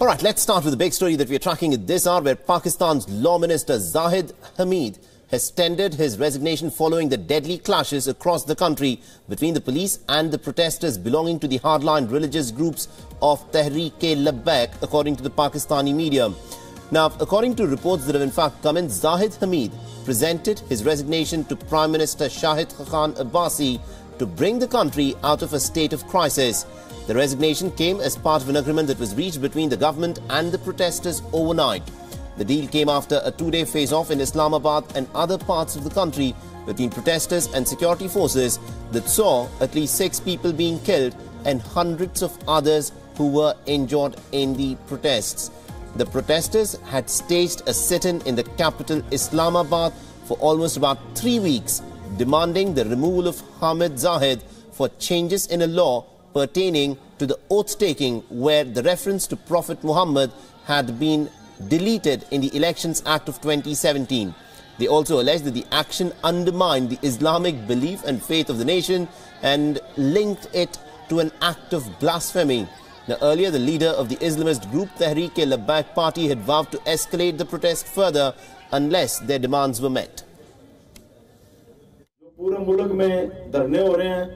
All right, let's start with the big story that we're tracking at this hour, where Pakistan's Law Minister Zahid Hamid has tendered his resignation following the deadly clashes across the country between the police and the protesters belonging to the hardline religious groups of Tehreek-e-Labbaik, according to the Pakistani media. Now, according to reports that have in fact come in, Zahid Hamid presented his resignation to Prime Minister Shahid Khan Abbasi to bring the country out of a state of crisis. The resignation came as part of an agreement that was reached between the government and the protesters overnight. The deal came after a two-day face-off in Islamabad and other parts of the country between protesters and security forces that saw at least 6 people being killed and hundreds of others who were injured in the protests. The protesters had staged a sit-in in the capital Islamabad for almost about 3 weeks, demanding the removal of Hamid Zahid for changes in a law pertaining to the oath-taking, where the reference to Prophet Muhammad had been deleted in the Elections Act of 2017. They also alleged that the action undermined the Islamic belief and faith of the nation and linked it to an act of blasphemy. Now, earlier, the leader of the Islamist group Tehreek-e-Labbaik party had vowed to escalate the protest further unless their demands were met. पूरे मुल्क में धरने हो रहे हैं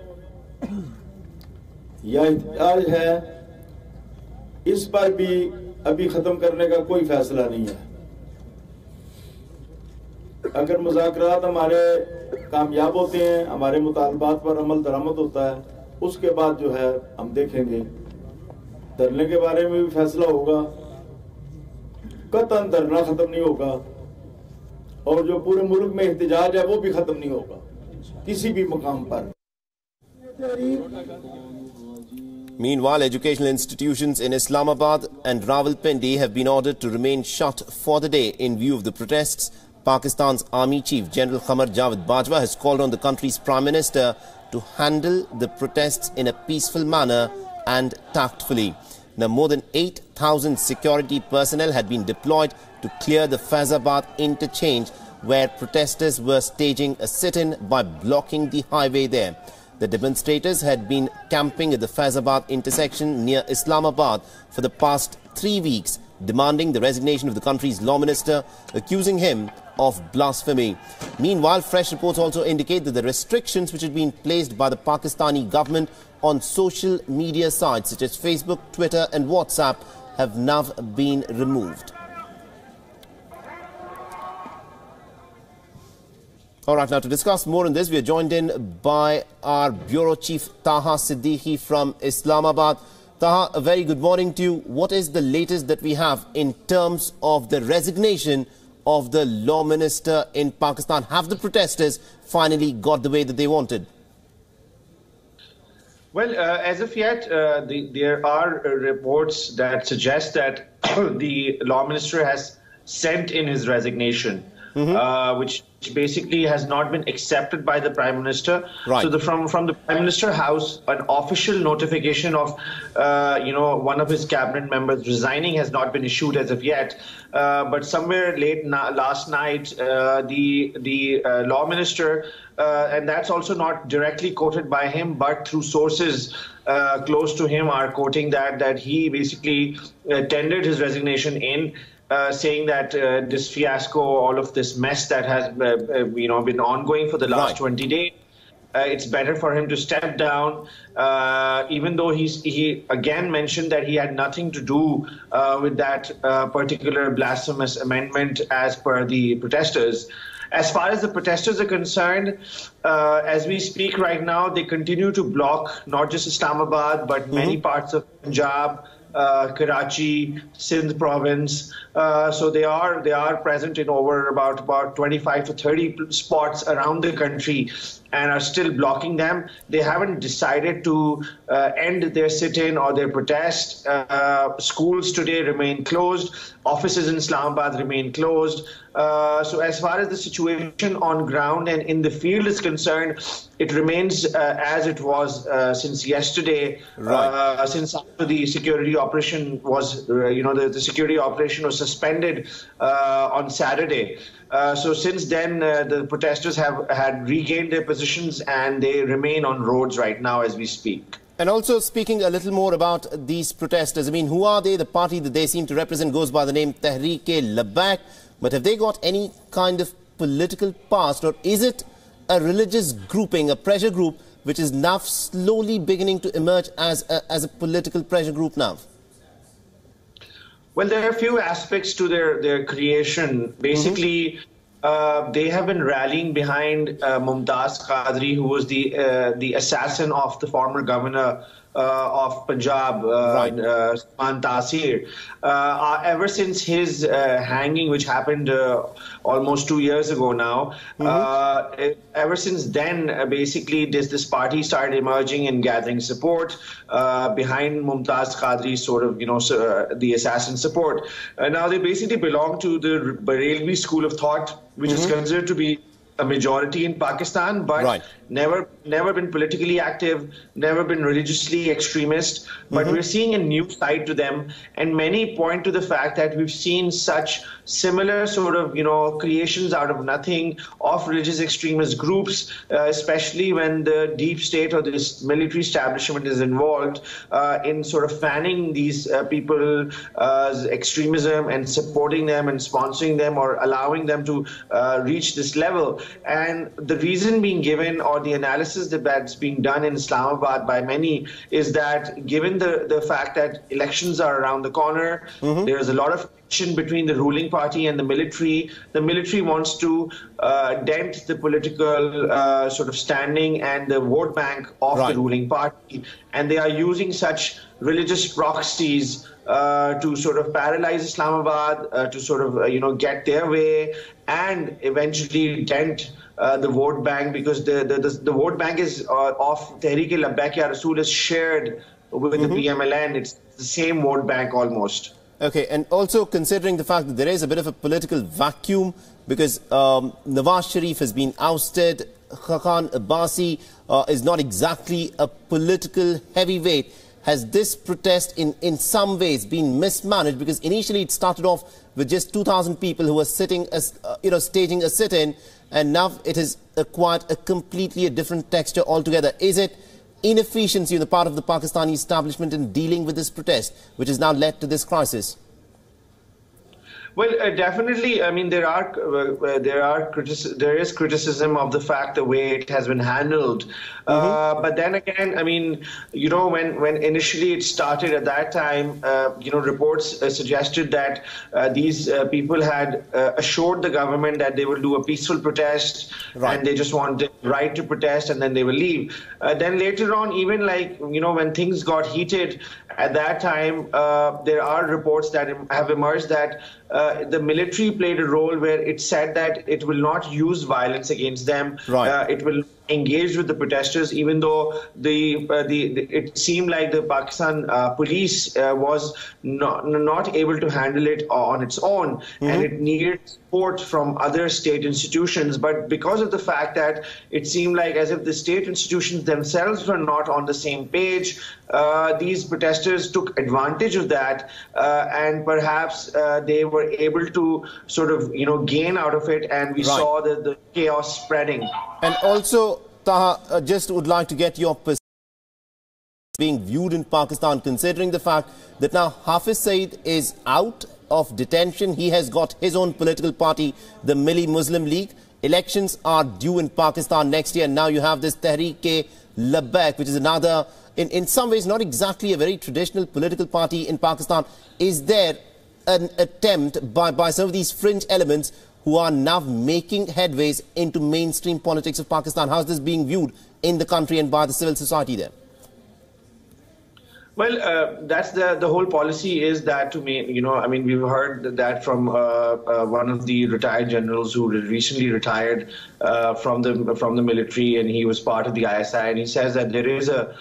या इhtजाज है, इस पर भी अभी खत्म करने का कोई फैसला नहीं है। अगर मुज़ाकरात हमारे कामयाब होते हैं, हमारे मुतालबात पर अमल दरामद होता है, उसके बाद जो है हम देखेंगे। धरने के बारे में भी फैसला होगा, कतई धरना खत्म नहीं होगा, और जो पूरे मुल्क में इhtजाज है वो भी खत्म नहीं होगा किसी भी मकाम पर। Meanwhile, educational institutions in Islamabad and Rawalpindi have been ordered to remain shut for the day in view of the protests. Pakistan's Army Chief General Qamar Javed Bajwa has called on the country's Prime Minister to handle the protests in a peaceful manner and tactfully. Now, more than 8,000 security personnel had been deployed to clear the Faizabad interchange, where protesters were staging a sit-in by blocking the highway there. The demonstrators had been camping at the Faizabad intersection near Islamabad for the past 3 weeks, demanding the resignation of the country's law minister, accusing him of blasphemy. Meanwhile, fresh reports also indicate that the restrictions which had been placed by the Pakistani government on social media sites such as Facebook, Twitter and WhatsApp have now been removed. All right, now to discuss more on this, we are joined in by our Bureau Chief Taha Siddiqui from Islamabad. Taha, a very good morning to you. What is the latest that we have in terms of the resignation of the law minister in Pakistan? Have the protesters finally got the way that they wanted? Well, as of yet, there are reports that suggest that the law minister has sent in his resignation, which basically has not been accepted by the Prime Minister. Right. So from the Prime Minister House, an official notification of one of his cabinet members resigning has not been issued as of yet. But somewhere late last night, the law minister, and that's also not directly quoted by him, but through sources close to him, are quoting that he basically tendered his resignation in. Saying that this fiasco, all of this mess that has been ongoing for the last 20 days, it's better for him to step down, even though he again mentioned that he had nothing to do with that particular blasphemous amendment as per the protesters. As far as the protesters are concerned, as we speak right now, they continue to block not just Islamabad, but many parts of Punjab, Karachi, Sindh province. So they are present in over about 25 to 30 spots around the country and are still blocking them. They haven't decided to end their sit-in or their protest. Schools today remain closed. Offices in Islamabad remain closed. So as far as the situation on ground and in the field is concerned, it remains as it was since yesterday, since after the security operation was, the security operation was suspended on Saturday. So since then, the protesters had regained their positions and they remain on roads right now as we speak. And also speaking a little more about these protesters, I mean, who are they? The party that they seem to represent goes by the name Tehreek-e-Labbaik. But have they got any kind of political past, or is it a religious grouping, a pressure group, which is now slowly beginning to emerge as a political pressure group now? Well, there are a few aspects to their creation. Basically, they have been rallying behind Mumtaz Qadri, who was the assassin of the former governor of Punjab, Usman Taseer. Ever since his hanging, which happened almost 2 years ago now, ever since then, basically, this party started emerging and gathering support behind Mumtaz Qadri's sort of, the assassin support. Now, they basically belong to the Barelvi school of thought, which is considered to be a majority in Pakistan, but never been politically active, never been religiously extremist. But we're seeing a new side to them, and many point to the fact that we've seen such similar sort of, creations out of nothing of religious extremist groups, especially when the deep state or this military establishment is involved in sort of fanning these people's extremism and supporting them and sponsoring them or allowing them to reach this level. And the reason being given, or the analysis that's being done in Islamabad by many, is that given the fact that elections are around the corner, there's a lot of tension between the ruling party and the military. The military wants to dent the political sort of standing and the vote bank of the ruling party, and they are using such religious proxies to sort of paralyze Islamabad, to sort of get their way and eventually dent the vote bank, because the vote bank is of Tehreek-e-Labbaik Ya Rasool is shared with the PMLN. It's the same vote bank almost. Okay, and also considering the fact that there is a bit of a political vacuum, because Nawaz Sharif has been ousted, Khan Abbasi is not exactly a political heavyweight. Has this protest in some ways been mismanaged? Because initially it started off with just 2,000 people who were sitting, staging a sit-in, and now it has acquired a completely different texture altogether. Is it inefficiency on the part of the Pakistani establishment in dealing with this protest, which has now led to this crisis? Well, definitely. I mean, there is criticism of the fact the way it has been handled. But then again, I mean, when initially it started at that time, reports suggested that these people had assured the government that they will do a peaceful protest, and they just wanted the right to protest, and then they will leave. Then later on, even when things got heated at that time, there are reports that have emerged that the military played a role where it said that it will not use violence against them. It will engage with the protesters, even though it seemed like the Pakistan police was not able to handle it on its own, and it needed support from other state institutions. But because of the fact that it seemed like as if the state institutions themselves were not on the same page, these protesters took advantage of that, and perhaps they were able to sort of gain out of it, and we saw the chaos spreading. And also, Taha, just would like to get your perspective being viewed in Pakistan, considering the fact that now Hafiz Saeed is out of detention. He has got his own political party, the Milli Muslim League. Elections are due in Pakistan next year. Now you have this Tehreek-e-Labbaik, which is another, in some ways, not exactly a very traditional political party in Pakistan. Is there an attempt by some of these fringe elements who are now making headways into mainstream politics of Pakistan? How's this being viewed in the country and by the civil society there? Well, that's the whole policy is that to me, I mean, we've heard that from one of the retired generals who recently retired from the military, and he was part of the ISI, and he says that there is a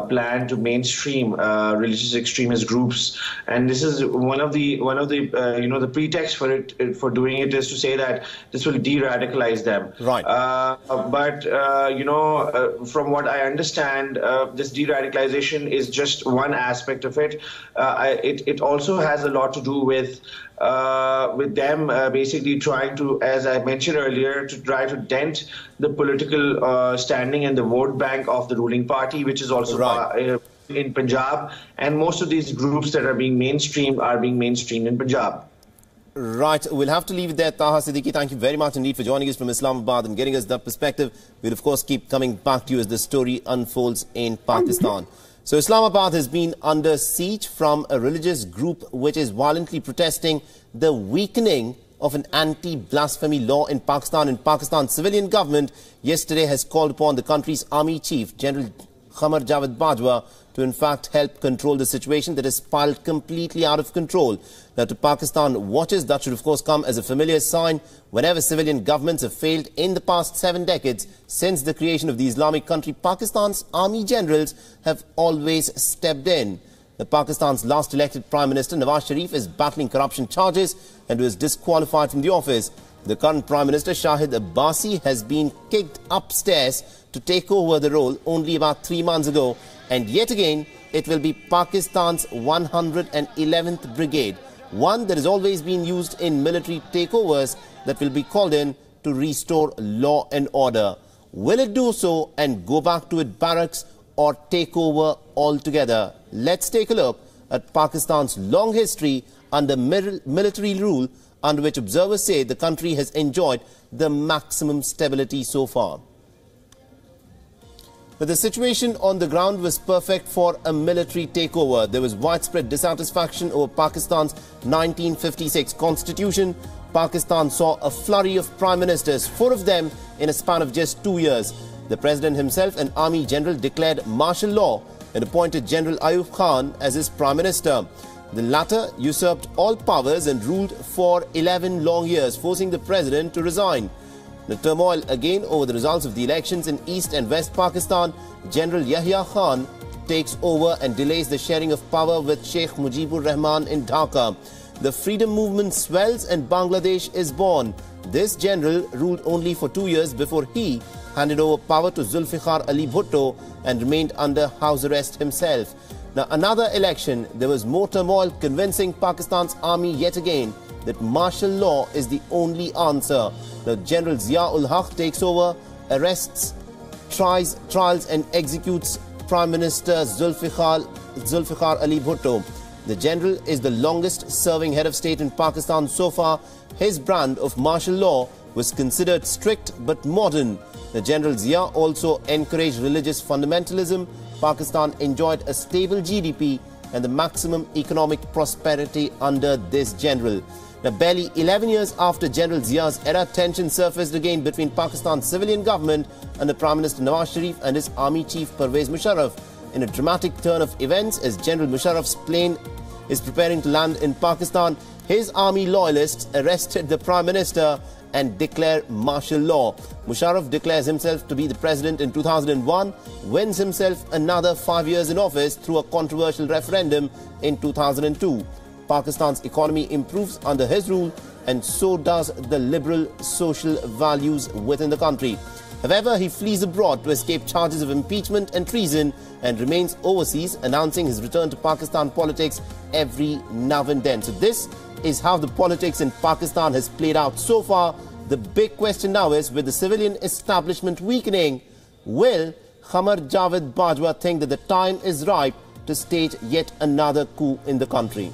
plan to mainstream religious extremist groups, and this is one of the the pretext for doing it is to say that this will de-radicalize them. But from what I understand, this de-radicalization is just one aspect of it. It also has a lot to do with with them basically trying to, as I mentioned earlier, to try to dent the political standing and the vote bank of the ruling party, which is also in Punjab. And most of these groups that are being mainstreamed in Punjab. Right, we'll have to leave it there. Taha Siddiqui, thank you very much indeed for joining us from Islamabad and getting us that perspective. We'll of course keep coming back to you as the story unfolds in Pakistan. So Islamabad has been under siege from a religious group which is violently protesting the weakening of an anti-blasphemy law in Pakistan. And Pakistan's civilian government yesterday has called upon the country's army chief, General Qamar Javed Bajwa, to in fact help control the situation that has spiraled completely out of control. Now, to Pakistan watchers, that should of course come as a familiar sign whenever civilian governments have failed in the past 7 decades. Since the creation of the Islamic country, Pakistan's army generals have always stepped in. Pakistan's last elected Prime Minister Nawaz Sharif is battling corruption charges and was disqualified from the office. The current Prime Minister Shahid Abbasi has been kicked upstairs to take over the role only about 3 months ago. And yet again, it will be Pakistan's 111th Brigade, one that has always been used in military takeovers, that will be called in to restore law and order. Will it do so and go back to its barracks or take over altogether? Let's take a look at Pakistan's long history under military rule, under which observers say the country has enjoyed the maximum stability so far. But the situation on the ground was perfect for a military takeover. There was widespread dissatisfaction over Pakistan's 1956 constitution. Pakistan saw a flurry of prime ministers, 4 of them in a span of just 2 years. The president himself, an army general, declared martial law and appointed General Ayub Khan as his prime minister. The latter usurped all powers and ruled for 11 long years, forcing the president to resign. The turmoil again over the results of the elections in East and West Pakistan. General Yahya Khan takes over and delays the sharing of power with Sheikh Mujibur Rahman in Dhaka. The freedom movement swells and Bangladesh is born. This general ruled only for 2 years before he handed over power to Zulfikar Ali Bhutto and remained under house arrest himself. Now, another election, there was more turmoil, convincing Pakistan's army yet again that martial law is the only answer. Now, General Zia-ul Haq takes over, arrests, trials and executes Prime Minister Zulfikar Ali Bhutto. The general is the longest serving head of state in Pakistan so far. His brand of martial law was considered strict but modern. The General Zia also encouraged religious fundamentalism. Pakistan enjoyed a stable GDP and the maximum economic prosperity under this general. Now, barely 11 years after General Zia's era, tension surfaced again between Pakistan's civilian government under Prime Minister Nawaz Sharif and his army chief Pervez Musharraf. In a dramatic turn of events, as General Musharraf's plane is preparing to land in Pakistan, his army loyalists arrested the Prime Minister and declare martial law. Musharraf declares himself to be the president in 2001, wins himself another 5 years in office through a controversial referendum in 2002. Pakistan's economy improves under his rule, and so does the liberal social values within the country. However, he flees abroad to escape charges of impeachment and treason and remains overseas, announcing his return to Pakistan politics every now and then. So this is how the politics in Pakistan has played out so far. The big question now is, with the civilian establishment weakening, will Qamar Javed Bajwa think that the time is ripe to stage yet another coup in the country?